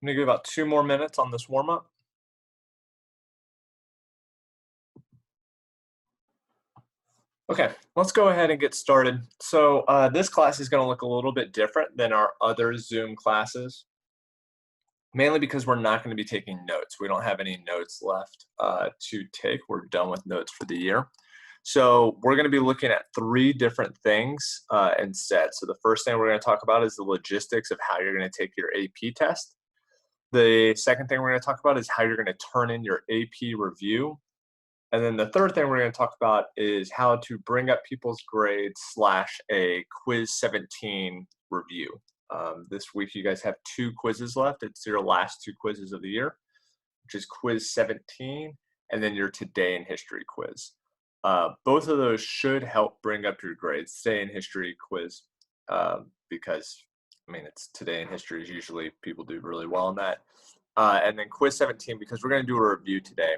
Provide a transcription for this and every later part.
I'm gonna give about 2 more minutes on this warm-up. Okay, let's go ahead and get started. So this class is gonna look a little bit different than our other Zoom classes, mainly because we're not gonna be taking notes. We don't have any notes left to take. We're done with notes for the year. So we're gonna be looking at 3 different things instead. So the first thing we're gonna talk about is the logistics of how you're gonna take your AP test. The second thing we're gonna talk about is how you're gonna turn in your AP review. And then the third thing we're going to talk about is how to bring up people's grades slash a quiz 17 review. This week you guys have 2 quizzes left. It's your last 2 quizzes of the year, which is quiz 17 and then your today in history quiz. Both of those should help bring up your grades. Today in history quiz, because I mean it's today in history is usually people do really well in that. And then quiz 17 because we're going to do a review today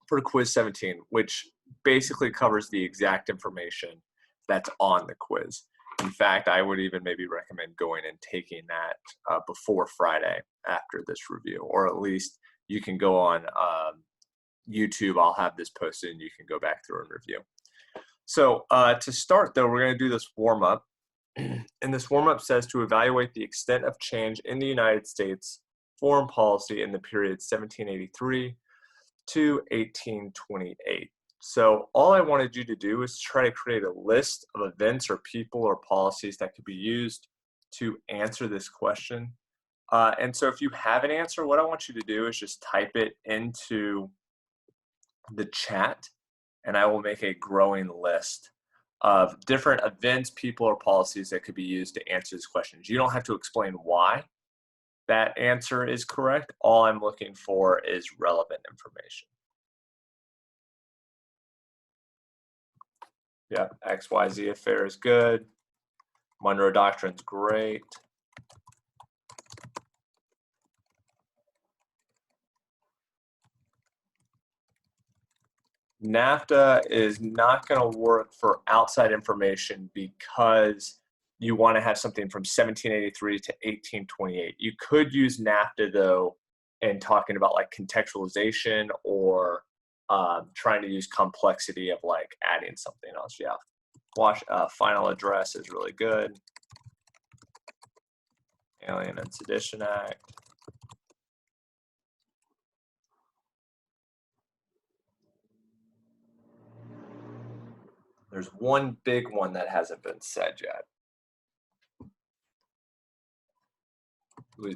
for quiz 17, which basically covers the exact information that's on the quiz. In fact, I would even maybe recommend going and taking that before Friday after this review, or at least you can go on YouTube. I'll have this posted and you can go back through and review. So to start though, we're going to do this warm up. And this warm up says to evaluate the extent of change in the United States foreign policy in the period 1783 to 1828. So all I wanted you to do is try to create a list of events or people or policies that could be used to answer this question. And so if you have an answer, what I want you to do is just type it into the chat and I will make a growing list of different events, people, or policies that could be used to answer these questions. You don't have to explain why that answer is correct. All I'm looking for is relevant information. Yeah, XYZ affair is good. Monroe Doctrine's great. NAFTA is not going to work for outside information because you want to have something from 1783 to 1828. You could use NAFTA though in talking about like contextualization or trying to use complexity of like adding something else. Yeah, final address is really good. Alien and Sedition Act. There's one big one that hasn't been said yet.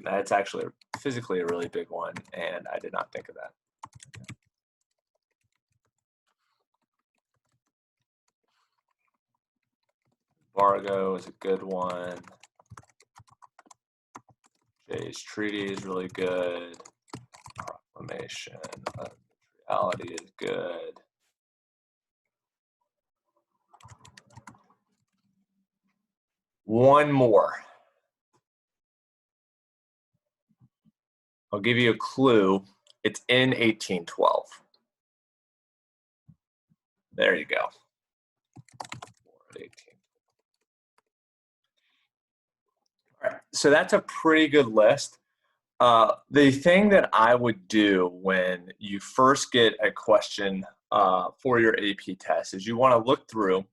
That's actually physically a really big one, and I did not think of that. Embargo is a good one. Jay's Treaty is really good. Proclamation of Neutrality is good. One more. I'll give you a clue. It's in 1812. There you go. All right, so that's a pretty good list. The thing that I would do when you first get a question for your AP test is you want to look through,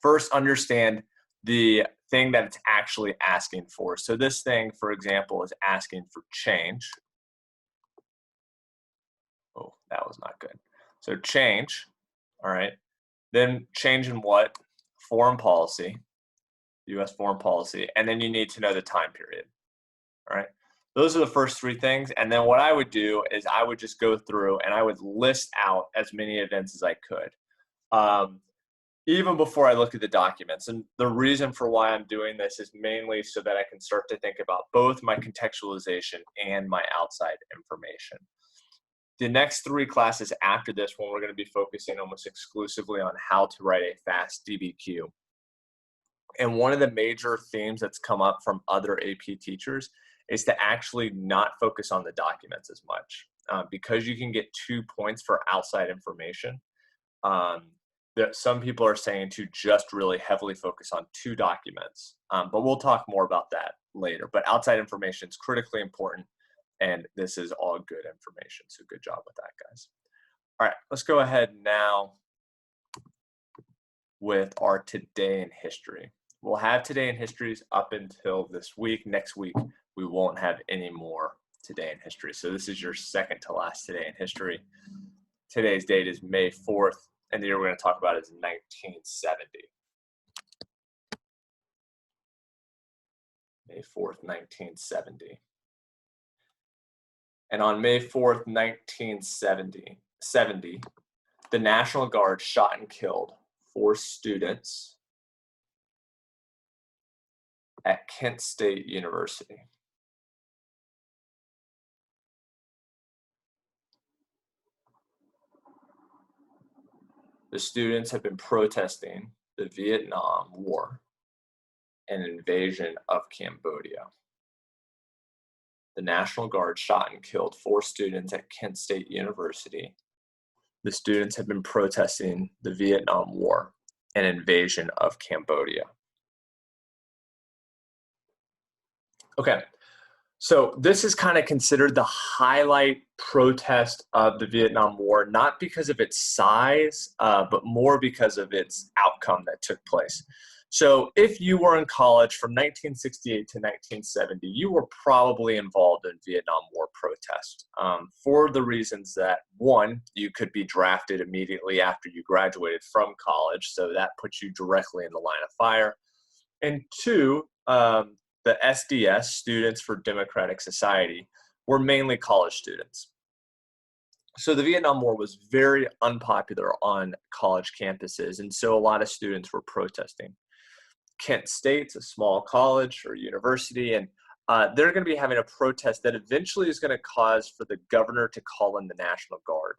first understand the thing that it's actually asking for. So this thing, for example, is asking for change. Oh, that was not good. So change, all right. Then change in what? Foreign policy, US foreign policy, and then you need to know the time period, all right? Those are the first 3 things, and then what I would do is I would just go through and I would list out as many events as I could, even before I look at the documents. And the reason for why I'm doing this is mainly so that I can start to think about both my contextualization and my outside information. The next 3 classes after this one, we're going to be focusing almost exclusively on how to write a fast DBQ. And one of the major themes that's come up from other AP teachers is to actually not focus on the documents as much. Because you can get 2 points for outside information, some people are saying to just really heavily focus on 2 documents. But we'll talk more about that later. But outside information is critically important, and this is all good information. So good job with that, guys. All right, let's go ahead now with our Today in History. We'll have Today in Histories up until this week. Next week, we won't have any more Today in History. So this is your second to last Today in History. Today's date is May 4th, and the year we're going to talk about is 1970. May 4th, 1970. And on May 4th, 1970, the National Guard shot and killed 4 students at Kent State University. The students have been protesting the Vietnam War and invasion of Cambodia. The National Guard shot and killed 4 students at Kent State University. The students have been protesting the Vietnam War and invasion of Cambodia. Okay, so this is kind of considered the highlight protest of the Vietnam War, not because of its size, but more because of its outcome that took place. So if you were in college from 1968 to 1970, you were probably involved in Vietnam War protest for the reasons that, one, you could be drafted immediately after you graduated from college, so that puts you directly in the line of fire. And two, the SDS, Students for Democratic Society, were mainly college students. So the Vietnam War was very unpopular on college campuses, and so a lot of students were protesting. Kent State's a small college or university, and they're going to be having a protest that eventually is going to cause for the governor to call in the National Guard.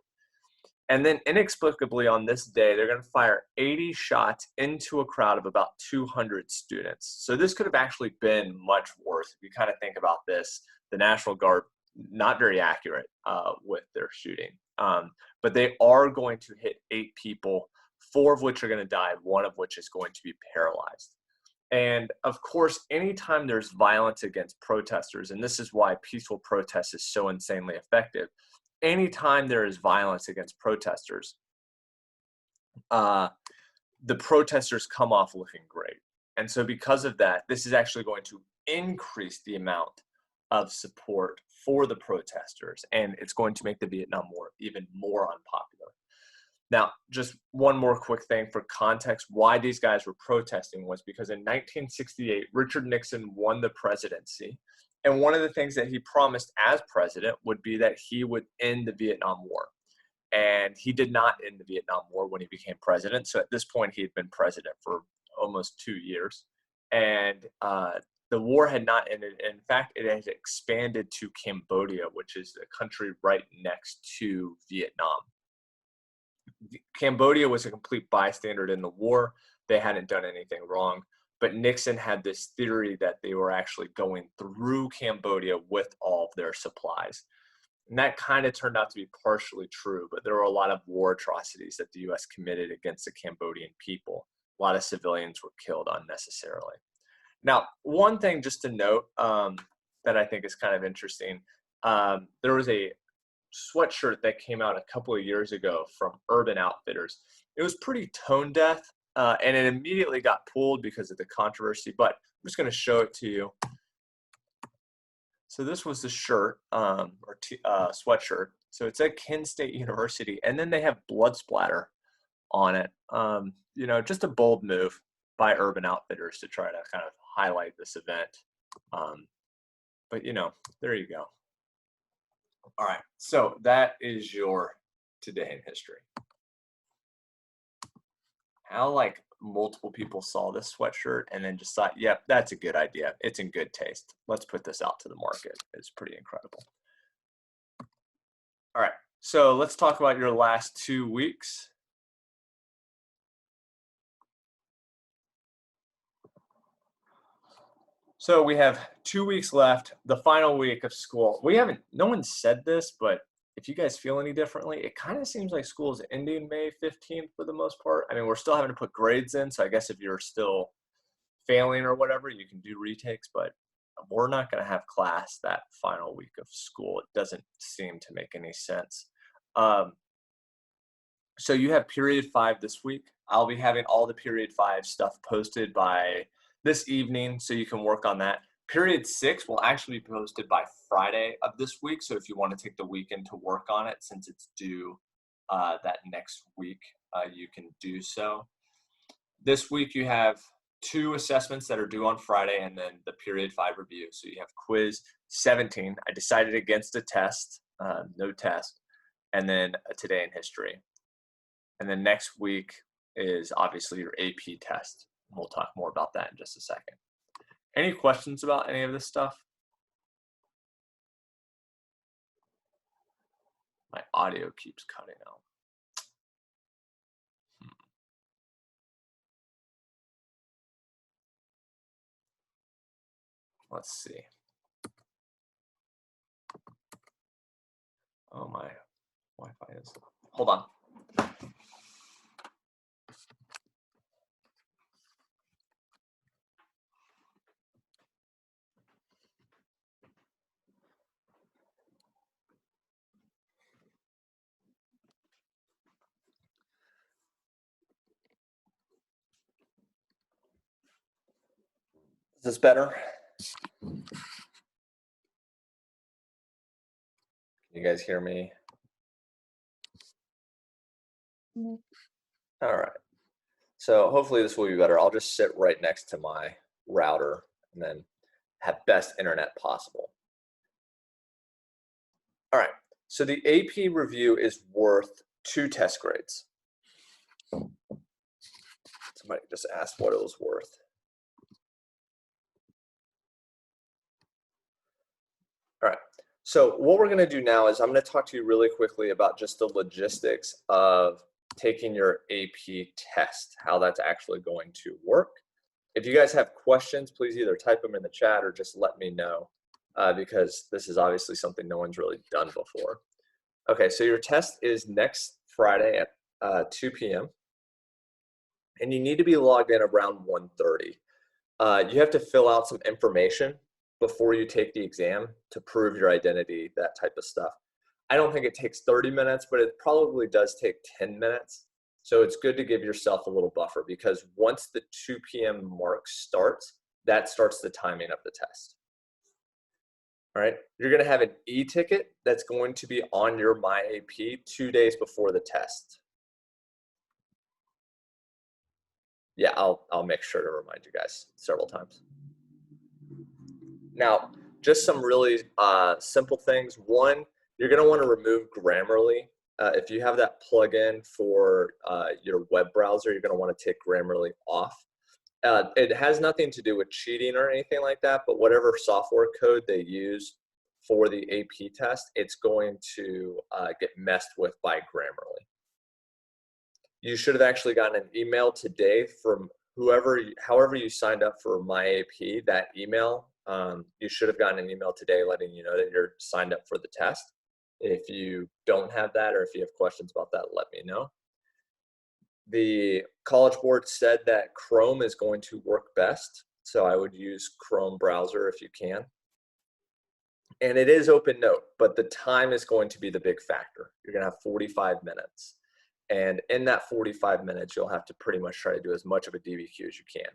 And then inexplicably on this day, they're going to fire 80 shots into a crowd of about 200 students. So this could have actually been much worse. If you kind of think about this, the National Guard, not very accurate with their shooting. But they are going to hit 8 people, 4 of which are going to die, 1 of which is going to be paralyzed. And of course, anytime there's violence against protesters, and this is why peaceful protest is so insanely effective, anytime there is violence against protesters, the protesters come off looking great. And so because of that, this is actually going to increase the amount of support for the protesters, and it's going to make the Vietnam War even more unpopular. Now, just one more quick thing for context, why these guys were protesting was because in 1968, Richard Nixon won the presidency. And one of the things that he promised as president would be that he would end the Vietnam War. And he did not end the Vietnam War when he became president. So at this point, he had been president for almost 2 years. And the war had not ended. In fact, it had expanded to Cambodia, which is a country right next to Vietnam. Cambodia was a complete bystander in the war. They hadn't done anything wrong. But Nixon had this theory that they were actually going through Cambodia with all of their supplies. And that kind of turned out to be partially true, but there were a lot of war atrocities that the U.S. committed against the Cambodian people. A lot of civilians were killed unnecessarily. Now, one thing just to note that I think is kind of interesting, there was a sweatshirt that came out a couple of years ago from Urban Outfitters. It was pretty tone deaf, and it immediately got pulled because of the controversy, but I'm just going to show it to you. So this was the shirt, sweatshirt. So it said Kent State University, and then they have blood splatter on it. You know, just a bold move by Urban Outfitters to try to kind of highlight this event. But, you know, there you go. All right, so that is your Today in History. How like multiple people saw this sweatshirt and then just thought, yep, that's a good idea. It's in good taste. Let's put this out to the market. It's pretty incredible. All right, so let's talk about your last 2 weeks. So we have 2 weeks left, the final week of school. No one said this, but if you guys feel any differently, it kind of seems like school is ending May 15th for the most part. I mean, we're still having to put grades in, so I guess if you're still failing or whatever, you can do retakes, but we're not going to have class that final week of school. It doesn't seem to make any sense. Um, so you have period 5 this week. I'll be having all the period 5 stuff posted by this evening, so you can work on that. Period 6 will actually be posted by Friday of this week. So if you want to take the weekend to work on it, since it's due that next week, you can do so. This week you have 2 assessments that are due on Friday, and then the period 5 review. So you have quiz 17. I decided against a test, no test, and then a today in history. And then next week is obviously your AP test. We'll talk more about that in just a second. Any questions about any of this stuff? My audio keeps cutting out. Let's see. Oh, my Wi-Fi is. Hold on. Is this better? Can you guys hear me? No. All right. So hopefully this will be better. I'll just sit right next to my router and then have best internet possible. All right. So the AP review is worth 2 test grades. Somebody just asked what it was worth. All right. So what we're going to do now is I'm going to talk to you really quickly about just the logistics of taking your AP test, how that's actually going to work. If you guys have questions, please either type them in the chat or just let me know, because this is obviously something no one's really done before. Okay, so your test is next Friday at 2 p.m. and you need to be logged in around 1:30. You have to fill out some information before you take the exam to prove your identity, that type of stuff. I don't think it takes 30 minutes, but it probably does take 10 minutes. So it's good to give yourself a little buffer, because once the 2 p.m. mark starts, that starts the timing of the test. All right, you're going to have an e-ticket that's going to be on your MyAP 2 days before the test. Yeah, I'll make sure to remind you guys several times. Now, just some really simple things. One, you're going to want to remove Grammarly. If you have that plugin for your web browser, you're going to want to take Grammarly off. It has nothing to do with cheating or anything like that, but whatever software code they use for the AP test, it's going to get messed with by Grammarly. You should have actually gotten an email today from however you signed up for MyAP, that email. You should have gotten an email today letting you know that you're signed up for the test. If you don't have that, or if you have questions about that, let me know. The College Board said that Chrome is going to work best, so I would use Chrome browser if you can. And it is OpenNote, but the time is going to be the big factor. You're going to have 45 minutes. And in that 45 minutes, you'll have to pretty much try to do as much of a DBQ as you can.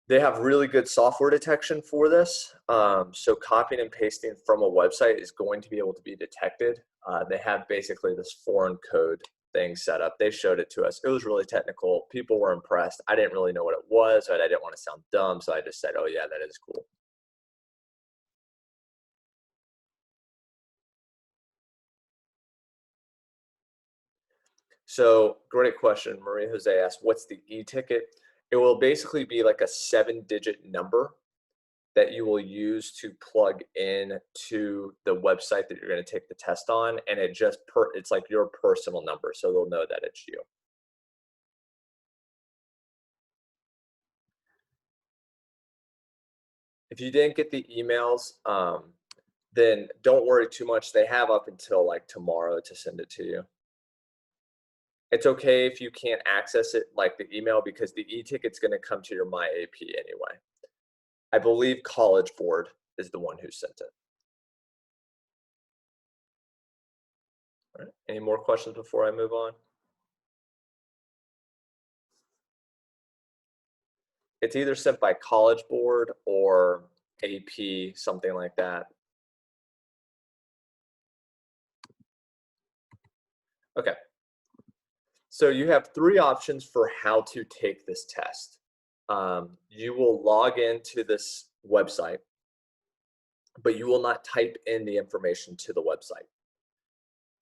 They have really good software detection for this. So copying and pasting from a website is going to be able to be detected. They have basically this foreign code thing set up. They showed it to us. It was really technical. People were impressed. I didn't really know what it was, but I didn't want to sound dumb, so I just said, oh yeah, that is cool. So great question. Maria Jose asked, what's the e-ticket? It will basically be like a 7-digit number that you will use to plug in to the website that you're going to take the test on, and it's like your personal number, so they'll know that it's you. If you didn't get the emails, then don't worry too much. They have up until like tomorrow to send it to you. It's okay if you can't access it like the email, because the e-ticket's going to come to your MyAP anyway. I believe College Board is the one who sent it. All right. Any more questions before I move on? It's either sent by College Board or AP, something like that. Okay. So you have three options for how to take this test. You will log into this website, but you will not type in the information to the website.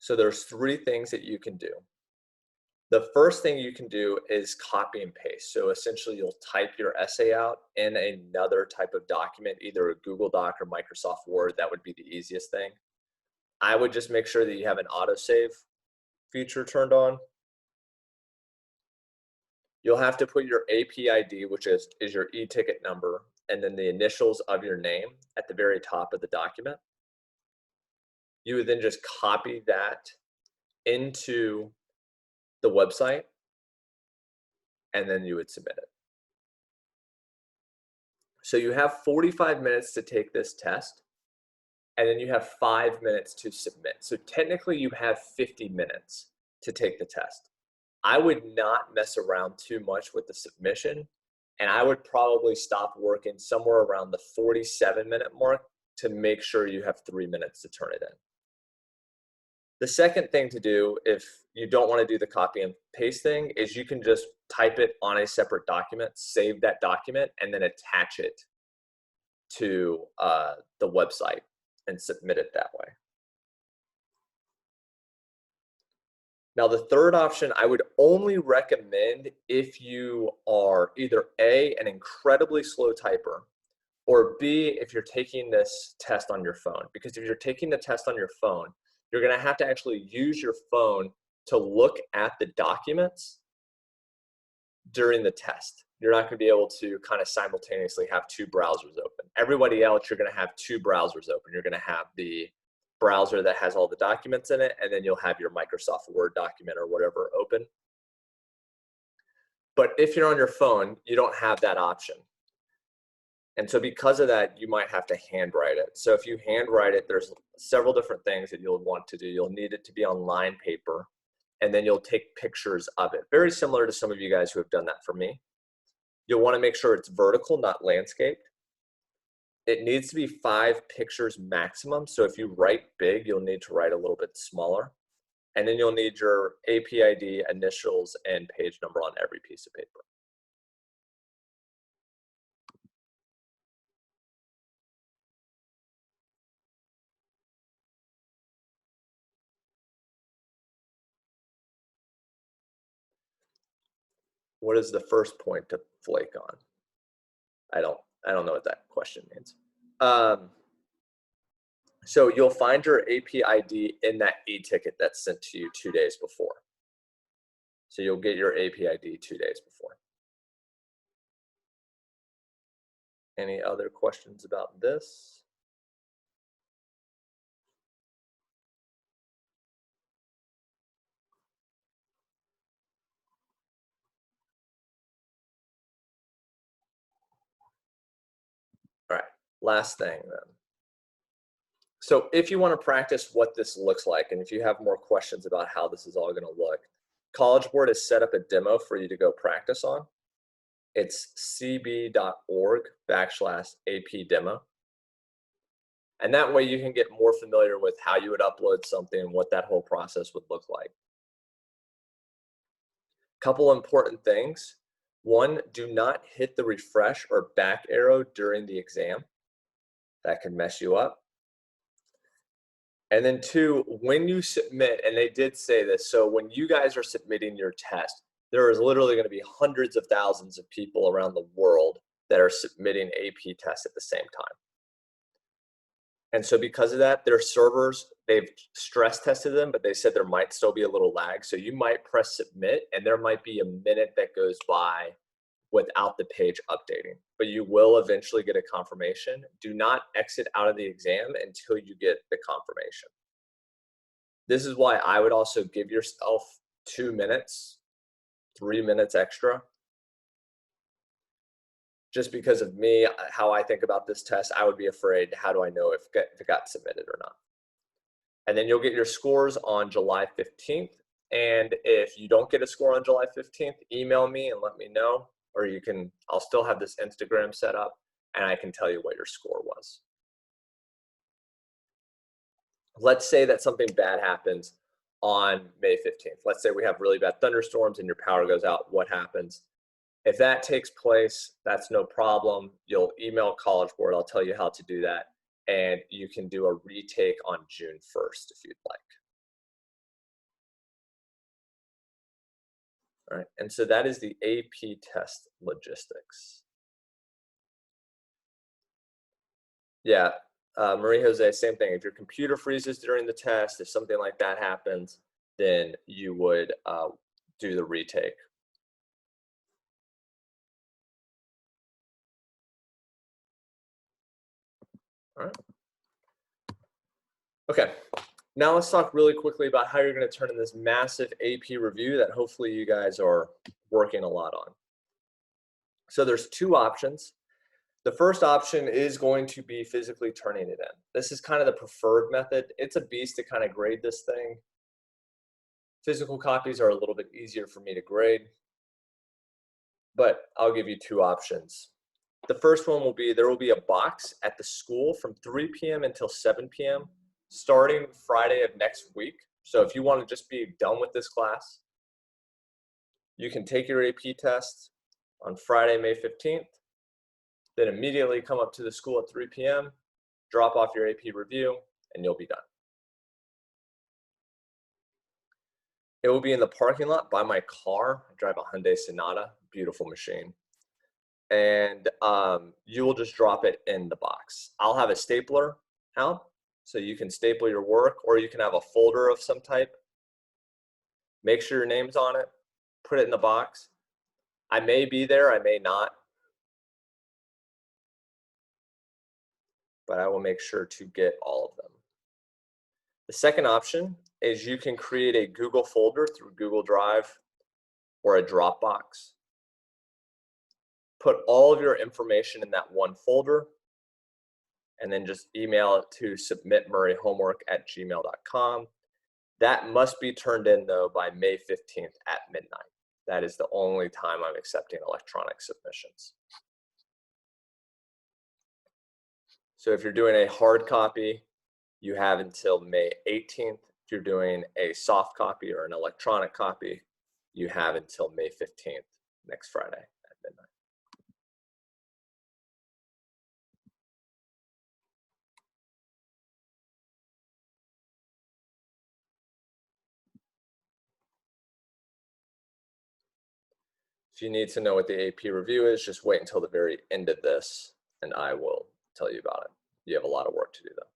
So there's three things that you can do. The first thing you can do is copy and paste. So essentially you'll type your essay out in another type of document, either a Google Doc or Microsoft Word. That would be the easiest thing. I would just make sure that you have an autosave feature turned on. You'll have to put your AP ID, which is your e-ticket number, and then the initials of your name at the very top of the document. You would then just copy that into the website, and then you would submit it. So you have 45 minutes to take this test, and then you have 5 minutes to submit. So technically you have 50 minutes to take the test. I would not mess around too much with the submission, and I would probably stop working somewhere around the 47-minute mark to make sure you have 3 minutes to turn it in. The second thing to do, if you don't want to do the copy and paste thing, is you can just type it on a separate document, save that document, and then attach it to the website and submit it that way. Now, the third option I would only recommend if you are either A, an incredibly slow typer, or B, if you're taking this test on your phone. Because if you're taking the test on your phone, you're going to have to actually use your phone to look at the documents during the test. You're not going to be able to kind of simultaneously have two browsers open. Everybody else, you're going to have two browsers open. You're going to have the browser that has all the documents in it, and then you'll have your Microsoft Word document or whatever open. But if you're on your phone, you don't have that option. And so because of that, you might have to handwrite it. So if you handwrite it, there's several different things that you'll want to do. You'll need it to be on line paper, and then you'll take pictures of it. Very similar to some of you guys who have done that for me. You'll want to make sure it's vertical, not landscaped. It needs to be 5 pictures maximum. So if you write big, you'll need to write a little bit smaller. And then you'll need your AP ID, initials, and page number on every piece of paper. What is the first point to flake on? I don't know what that question means. So you'll find your AP ID in that e-ticket that's sent to you 2 days before. So you'll get your AP ID 2 days before. Any other questions about this? All right, last thing then. So if you want to practice what this looks like, and if you have more questions about how this is all going to look, College Board has set up a demo for you to go practice on. It's cb.org/AP demo. And that way you can get more familiar with how you would upload something and what that whole process would look like. Couple important things. One, do not hit the refresh or back arrow during the exam. That can mess you up. And then 2, when you submit, and they did say this, so when you guys are submitting your test, there is literally going to be hundreds of thousands of people around the world that are submitting AP tests at the same time. And so because of that, their servers, they've stress tested them, but they said there might still be a little lag. So you might press submit, and there might be a minute that goes by without the page updating, but you will eventually get a confirmation. Do not exit out of the exam until you get the confirmation. This is why I would also give yourself 2 minutes, 3 minutes extra, just because of me, how I think about this test, I would be afraid, how do I know if it got submitted or not? And then you'll get your scores on July 15th. And if you don't get a score on July 15th, email me and let me know, or I'll still have this Instagram set up and I can tell you what your score was. Let's say that something bad happens on May 15th. Let's say we have really bad thunderstorms and your power goes out. What happens? If that takes place, that's no problem. You'll email College Board. I'll tell you how to do that. And you can do a retake on June 1st if you'd like. All right, and so that is the AP test logistics. Yeah, Marie Jose, same thing. If your computer freezes during the test, if something like that happens, then you would do the retake. All right. Okay, now let's talk really quickly about how you're going to turn in this massive AP review that hopefully you guys are working a lot on. So there's two options. The first option is going to be physically turning it in. This is kind of the preferred method. It's a beast to kind of grade this thing. Physical copies are a little bit easier for me to grade, but I'll give you two options. The first one will be, there will be a box at the school from 3 p.m. until 7 p.m. starting Friday of next week. So if you want to just be done with this class, you can take your AP test on Friday, May 15th, then immediately come up to the school at 3 p.m., drop off your AP review, and you'll be done. It will be in the parking lot by my car. I drive a Hyundai Sonata, beautiful machine. And you will just drop it in the box. I'll have a stapler out, so you can staple your work, or you can have a folder of some type. Make sure your name's on it, put it in the box. I may be there, I may not, but I will make sure to get all of them. The second option is you can create a Google folder through Google Drive or a Dropbox. Put all of your information in that one folder, and then just email it to submitmurrayhomework@gmail.com. That must be turned in, though, by May 15th at midnight. That is the only time I'm accepting electronic submissions. So if you're doing a hard copy, you have until May 18th. If you're doing a soft copy or an electronic copy, you have until May 15th, next Friday at midnight. If you need to know what the AP review is, just wait until the very end of this, and I will tell you about it. You have a lot of work to do, though.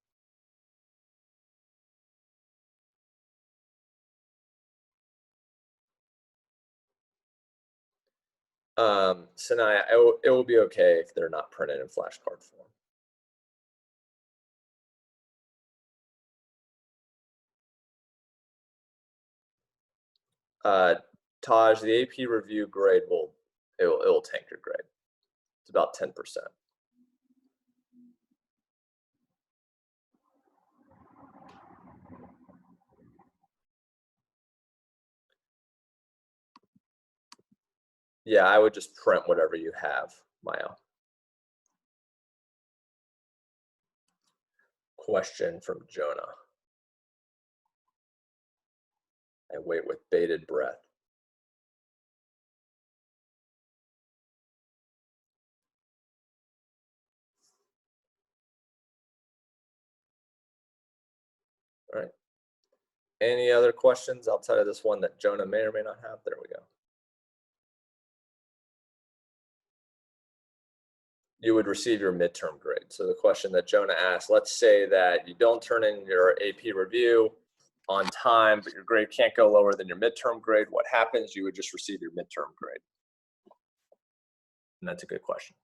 Sanaya, it will be okay if they're not printed in flashcard form. Taj, the AP review grade it'll tank your grade. It's about 10%. Yeah, I would just print whatever you have, Maya. Question from Jonah. I wait with bated breath. All right. Any other questions outside of this one that Jonah may or may not have? There we go. You would receive your midterm grade. So the question that Jonah asked, let's say that you don't turn in your AP review on time, but your grade can't go lower than your midterm grade. What happens? You would just receive your midterm grade. And that's a good question.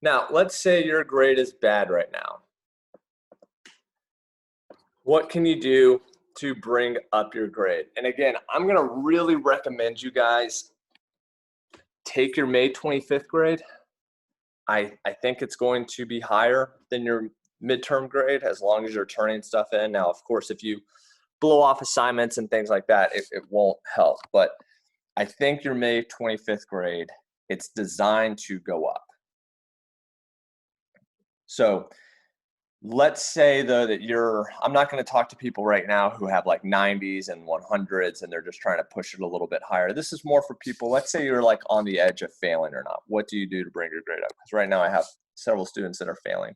Now, let's say your grade is bad right now. What can you do to bring up your grade? And again, I'm going to really recommend you guys take your May 25th grade. I think it's going to be higher than your midterm grade as long as you're turning stuff in. Now, of course, if you blow off assignments and things like that, it won't help. But I think your May 25th grade, it's designed to go up. So let's say though that I'm not going to talk to people right now who have like 90s and 100s and they're just trying to push it a little bit higher. This is more for people, let's say you're like on the edge of failing or not. What do you do to bring your grade up? Because right now I have several students that are failing.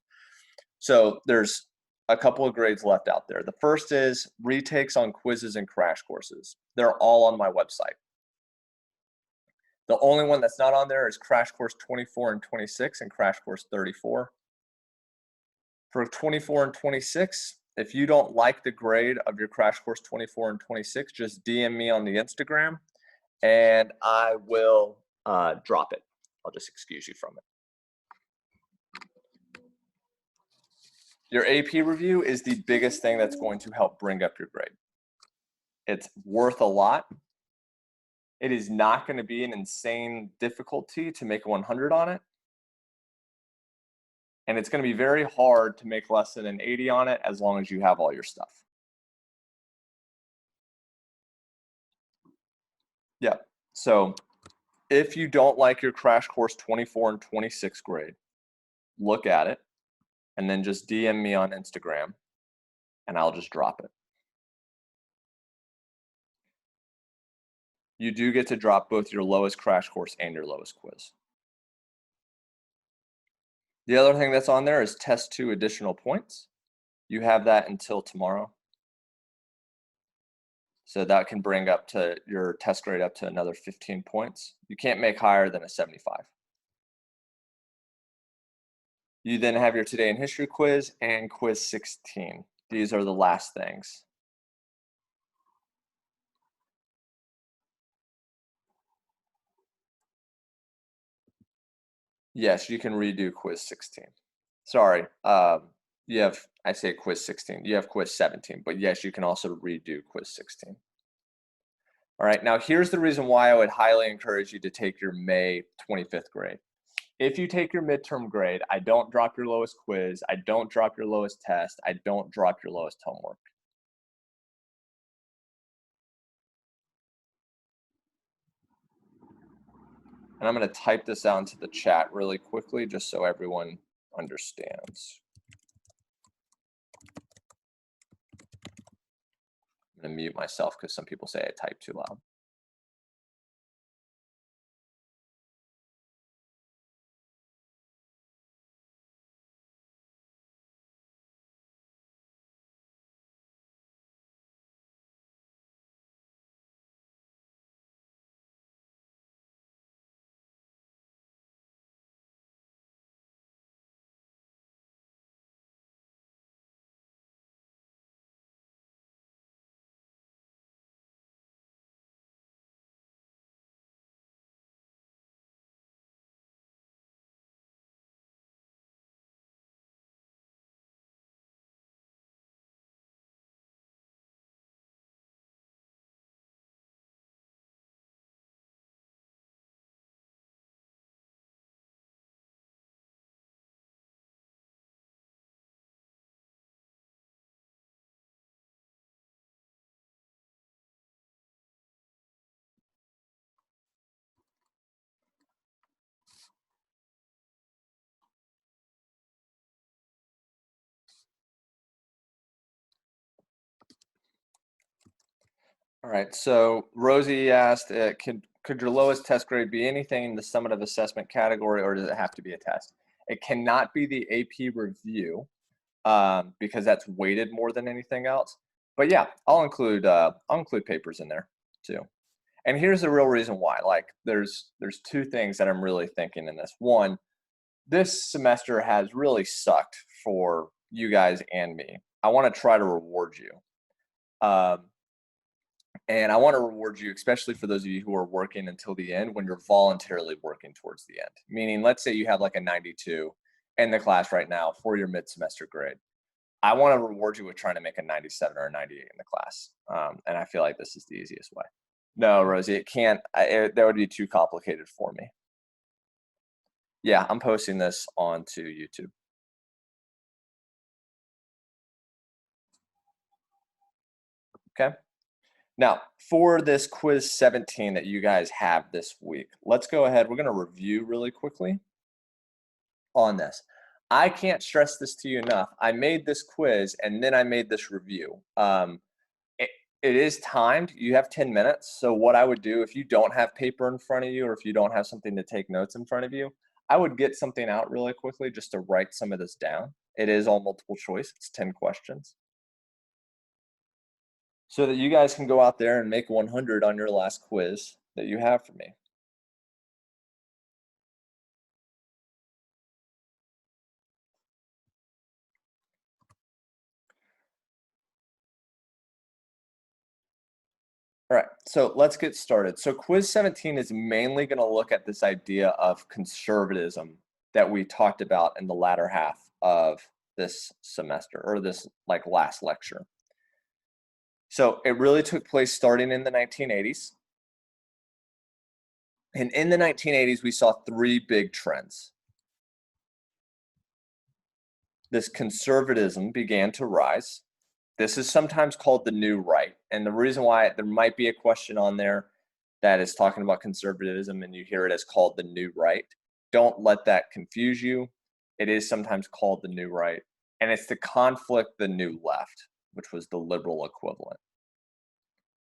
So there's a couple of grades left out there. The first is retakes on quizzes and crash courses. They're all on my website. The only one that's not on there is Crash Course 24 and 26 and Crash Course 34. For 24 and 26, if you don't like the grade of your Crash Course 24 and 26, just DM me on the Instagram and I will drop it. I'll just excuse you from it. Your AP review is the biggest thing that's going to help bring up your grade. It's worth a lot. It is not going to be an insane difficulty to make a 100 on it. And it's going to be very hard to make less than an 80 on it as long as you have all your stuff. Yeah, so if you don't like your Crash Course 24 and 26 grade, look at it and then just DM me on Instagram and I'll just drop it. You do get to drop both your lowest Crash Course and your lowest quiz. The other thing that's on there is Test 2 additional points. You have that until tomorrow. So that can bring up to your test grade up to another 15 points. You can't make higher than a 75. You then have your Today in History quiz and quiz 16. These are the last things. Yes, you can redo quiz 16. Sorry, you have, I say quiz 16, you have quiz 17, but yes, you can also redo quiz 16. All right, now here's the reason why I would highly encourage you to take your May 25th grade. If you take your midterm grade, I don't drop your lowest quiz, I don't drop your lowest test, I don't drop your lowest homework. And I'm going to type this out into the chat really quickly just so everyone understands. I'm going to mute myself because some people say I type too loud. All right, so Rosie asked, could your lowest test grade be anything in the summative assessment category, or does it have to be a test? It cannot be the AP review because that's weighted more than anything else. But yeah, I'll include papers in there too. And here's the real reason why. Like, there's two things that I'm really thinking in this. One, this semester has really sucked for you guys and me. I want to try to reward you. And I want to reward you, especially for those of you who are working until the end, when you're voluntarily working towards the end. Meaning, let's say you have like a 92 in the class right now for your mid-semester grade. I want to reward you with trying to make a 97 or a 98 in the class. And I feel like this is the easiest way. No, Rosie, it can't. That would be too complicated for me. Yeah, I'm posting this onto YouTube. Okay. Now, for this quiz 17 that you guys have this week, let's go ahead. We're going to review really quickly on this. I can't stress this to you enough. I made this quiz and then I made this review. It is timed. You have 10 minutes. So what I would do if you don't have paper in front of you or if you don't have something to take notes in front of you, I would get something out really quickly just to write some of this down. It is all multiple choice. It's 10 questions. So that you guys can go out there and make 100 on your last quiz that you have for me. All right, so let's get started. So quiz 17 is mainly going to look at this idea of conservatism that we talked about in the latter half of this semester, or this like last lecture. So it really took place starting in the 1980s. And in the 1980s, we saw three big trends. This conservatism began to rise. This is sometimes called the new right. And the reason why there might be a question on there that is talking about conservatism and you hear it as called the new right, don't let that confuse you. It is sometimes called the new right. And it's to conflict the new left, which was the liberal equivalent.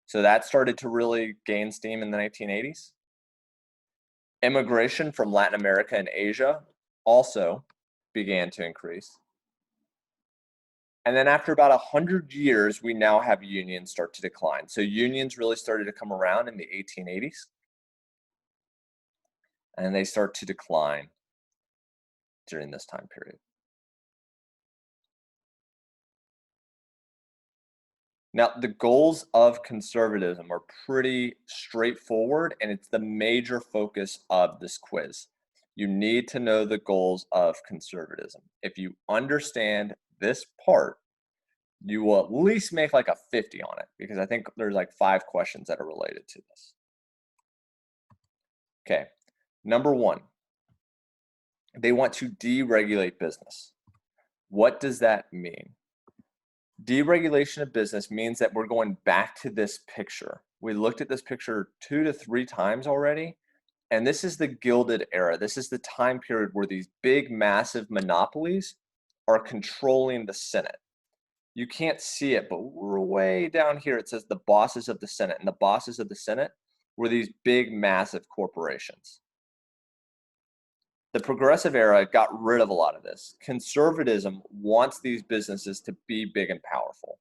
So that started to really gain steam in the 1980s. Immigration from Latin America and Asia also began to increase. And then after about 100 years, we now have unions start to decline. So unions really started to come around in the 1880s. And they start to decline during this time period. Now, the goals of conservatism are pretty straightforward, and it's the major focus of this quiz. You need to know the goals of conservatism. If you understand this part, you will at least make like a 50 on it, because I think there's like 5 questions that are related to this. Okay, number 1, they want to deregulate business. What does that mean? Deregulation of business means that we're going back to this picture. We looked at this picture 2 to 3 times already, and this is the Gilded Era. This is the time period where these big, massive monopolies are controlling the Senate. You can't see it, but we're way down here. It says the bosses of the Senate, and the bosses of the Senate were these big, massive corporations. The progressive era got rid of a lot of this. Conservatism wants these businesses to be big and powerful.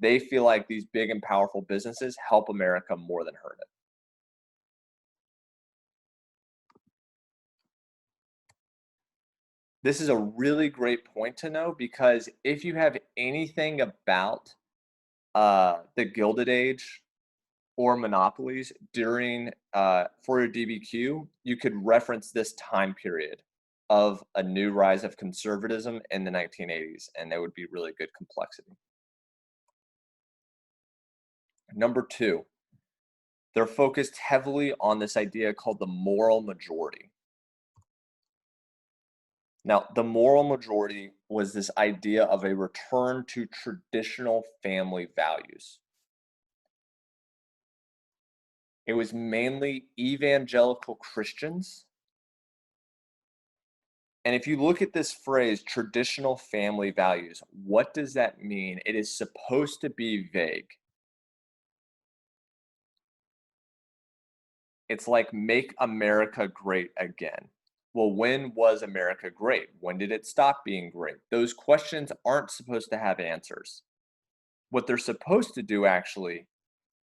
They feel like these big and powerful businesses help America more than hurt it. This is a really great point to know, because if you have anything about the Gilded Age or monopolies during for your DBQ, you could reference this time period of a new rise of conservatism in the 1980s, and that would be really good complexity. Number 2, they're focused heavily on this idea called the moral majority. Now, the moral majority was this idea of a return to traditional family values. It was mainly evangelical Christians. And if you look at this phrase, traditional family values, what does that mean? It is supposed to be vague. It's like, make America great again. Well, when was America great? When did it stop being great? Those questions aren't supposed to have answers. What they're supposed to do actually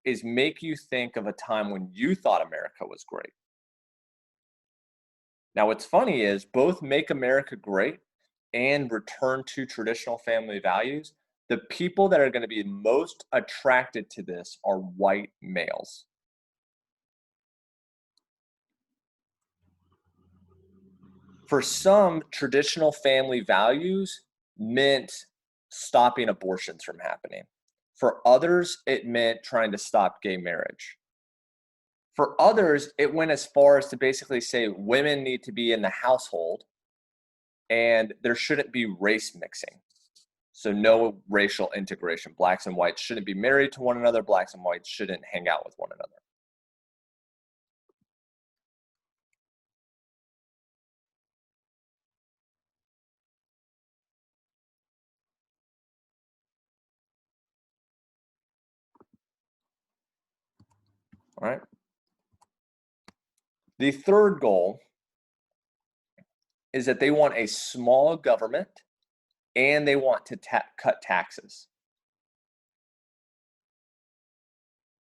is make you think of a time when you thought America was great. Now, what's funny is both Make America Great and Return to Traditional Family Values, The people that are going to be most attracted to this are white males. For some, traditional family values meant stopping abortions from happening. For others, it meant trying to stop gay marriage. For others, it went as far as to basically say women need to be in the household and there shouldn't be race mixing. So no racial integration. Blacks and whites shouldn't be married to one another. Blacks and whites shouldn't hang out with one another. All right. The third goal is that they want a small government and they want to cut taxes.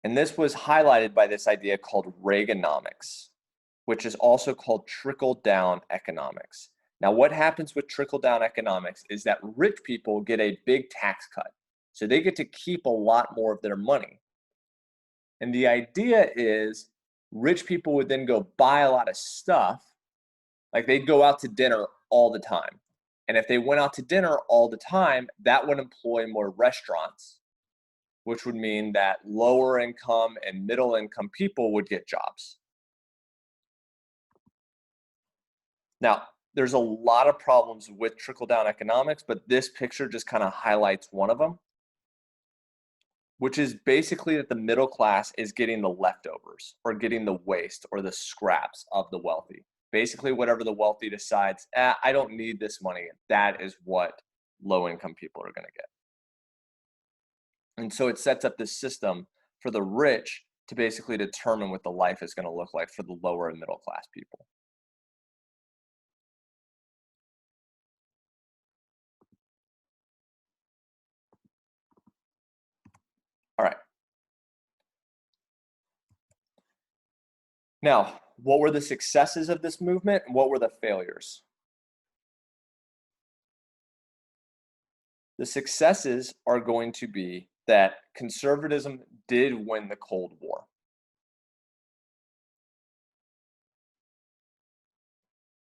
And this was highlighted by this idea called Reaganomics, which is also called trickle-down economics. Now, what happens with trickle-down economics is that rich people get a big tax cut. So they get to keep a lot more of their money. And the idea is rich people would then go buy a lot of stuff, like they'd go out to dinner all the time. And if they went out to dinner all the time, that would employ more restaurants, which would mean that lower income and middle income people would get jobs. Now, there's a lot of problems with trickle-down economics, but this picture just kind of highlights one of them, which is basically that the middle class is getting the leftovers or getting the waste or the scraps of the wealthy. Basically, whatever the wealthy decides, I don't need this money, that is what low-income people are going to get. And so it sets up this system for the rich to basically determine what the life is going to look like for the lower and middle class people. All right. Now, what were the successes of this movement and what were the failures? The successes are going to be that conservatism did win the Cold War.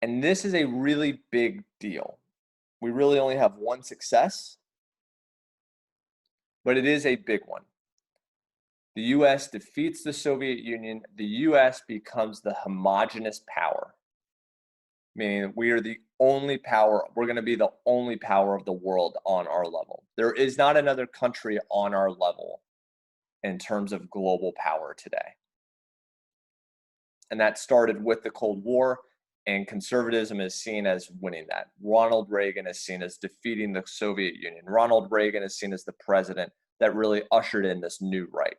And this is a really big deal. We really only have one success, but it is a big one. The US defeats the Soviet Union. The US becomes the homogenous power, meaning we are the only power, we're going to be the only power of the world on our level. There is not another country on our level in terms of global power today. And that started with the Cold War, and conservatism is seen as winning that. Ronald Reagan is seen as defeating the Soviet Union. Ronald Reagan is seen as the president that really ushered in this new right.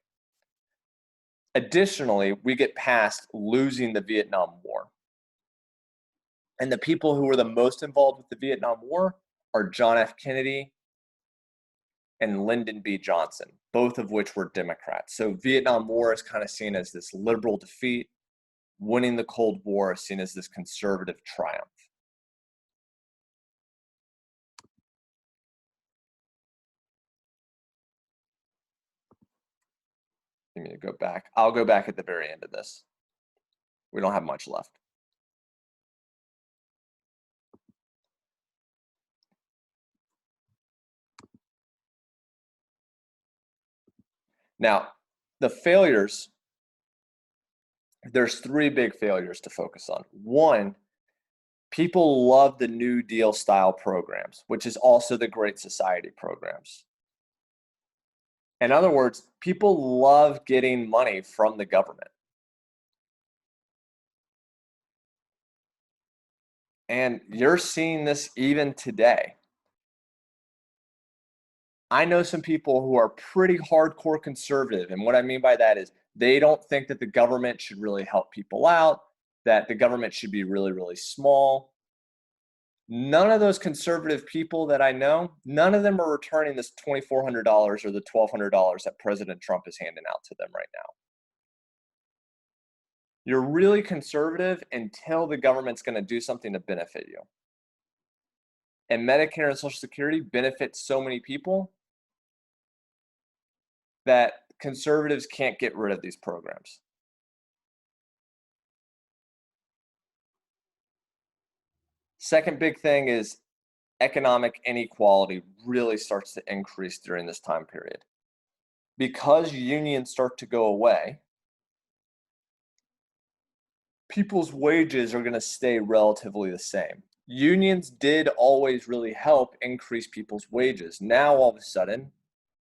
Additionally, we get past losing the Vietnam War. And the people who were the most involved with the Vietnam War are John F. Kennedy and Lyndon B. Johnson, both of which were Democrats. So Vietnam War is kind of seen as this liberal defeat. Winning the Cold War is seen as this conservative triumph. Let me go back. I'll go back at the very end of this. We don't have much left. Now, the failures, there's three big failures to focus on. One, people love the New Deal style programs, which is also the Great Society programs. In other words, people love getting money from the government. And you're seeing this even today. I know some people who are pretty hardcore conservative. And what I mean by that is they don't think that the government should really help people out, that the government should be really, really small. None of those conservative people that I know, none of them are returning this $2,400 or the $1,200 that President Trump is handing out to them right now. You're really conservative until the government's going to do something to benefit you. And Medicare and Social Security benefit so many people that conservatives can't get rid of these programs. Second big thing is economic inequality really starts to increase during this time period. Because unions start to go away, people's wages are going to stay relatively the same. Unions did always really help increase people's wages. Now, all of a sudden,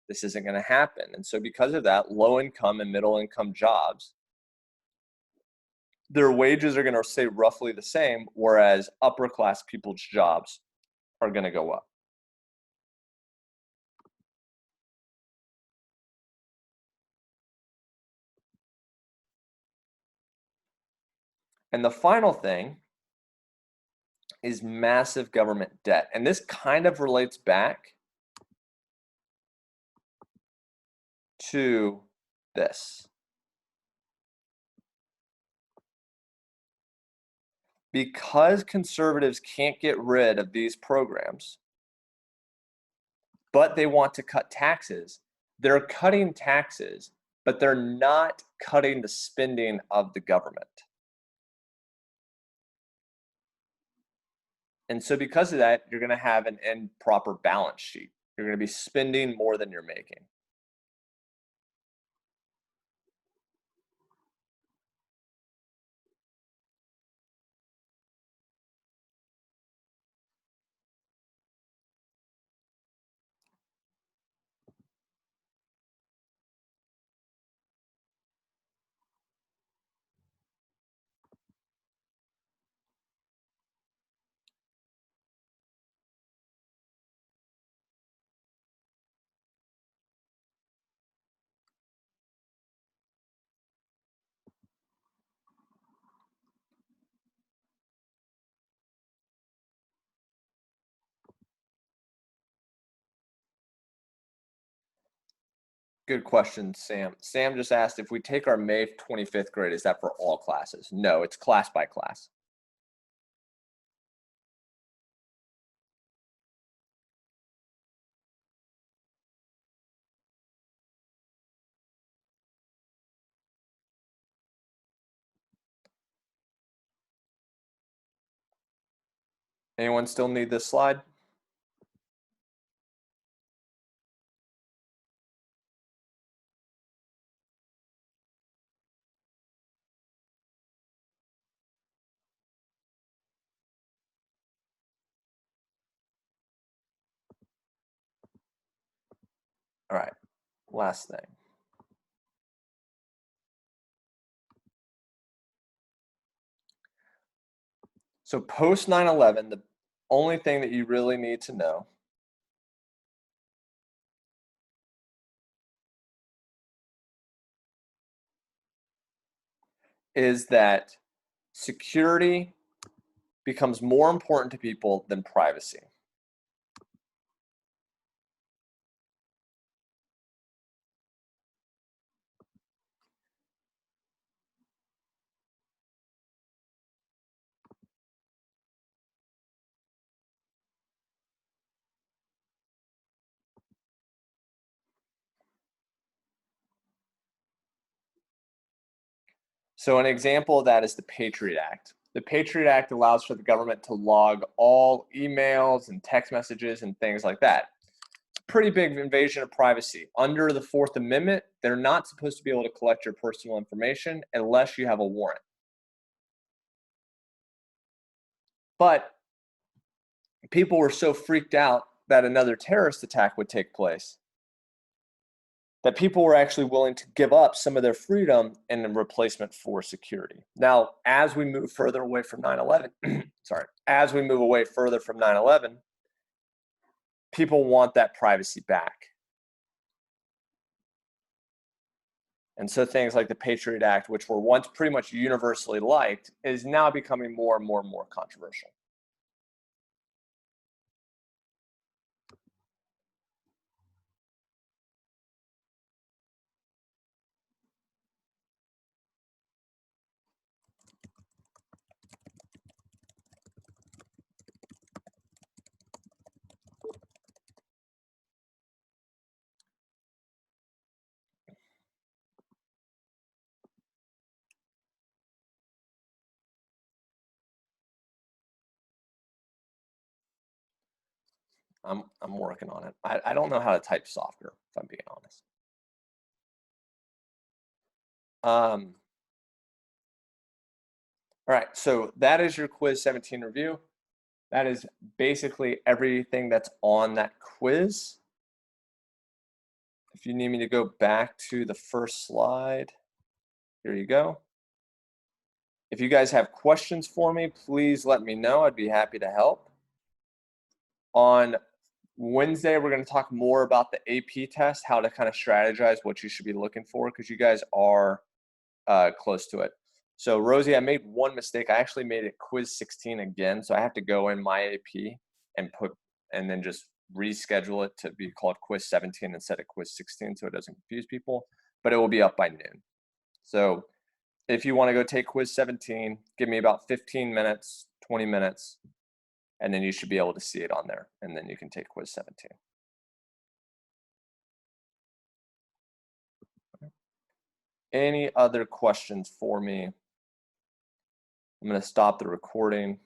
this isn't going to happen. And so because of that, low income and middle income jobs, their wages are going to stay roughly the same, whereas upper class people's jobs are going to go up. And the final thing is massive government debt. And this kind of relates back to this. Because conservatives can't get rid of these programs, but they want to cut taxes, they're cutting taxes, but they're not cutting the spending of the government. And so because of that, you're going to have an improper balance sheet. You're going to be spending more than you're making. Good question, Sam. Sam just asked if we take our May 25th grade, is that for all classes? No, it's class by class. Anyone still need this slide? All right, last thing. So post 9/11, the only thing that you really need to know is that security becomes more important to people than privacy. So an example of that is the Patriot Act. The Patriot Act allows for the government to log all emails and text messages and things like that. It's a pretty big invasion of privacy. Under the Fourth Amendment, they're not supposed to be able to collect your personal information unless you have a warrant. But people were so freaked out that another terrorist attack would take place that people were actually willing to give up some of their freedom in replacement for security. Now, as we move further away from 9/11, as we move away further from 9/11, people want that privacy back. And so things like the Patriot Act, which were once pretty much universally liked, is now becoming more and more and more controversial. I'm working on it. I don't know how to type softer, if I'm being honest. All right, so that is your quiz 17 review. That is basically everything that's on that quiz. If you need me to go back to the first slide, here you go. If you guys have questions for me, please let me know. I'd be happy to help. On Wednesday, we're going to talk more about the AP test, how to kind of strategize what you should be looking for, because you guys are close to it. So Rosie, I made one mistake. I actually made it quiz 16 again. So I have to go in my AP and then just reschedule it to be called quiz 17 instead of quiz 16 so it doesn't confuse people, but it will be up by noon. So if you want to go take quiz 17, give me about 15 minutes, 20 minutes, and then you should be able to see it on there, and then you can take quiz 17. Any other questions for me? I'm going to stop the recording.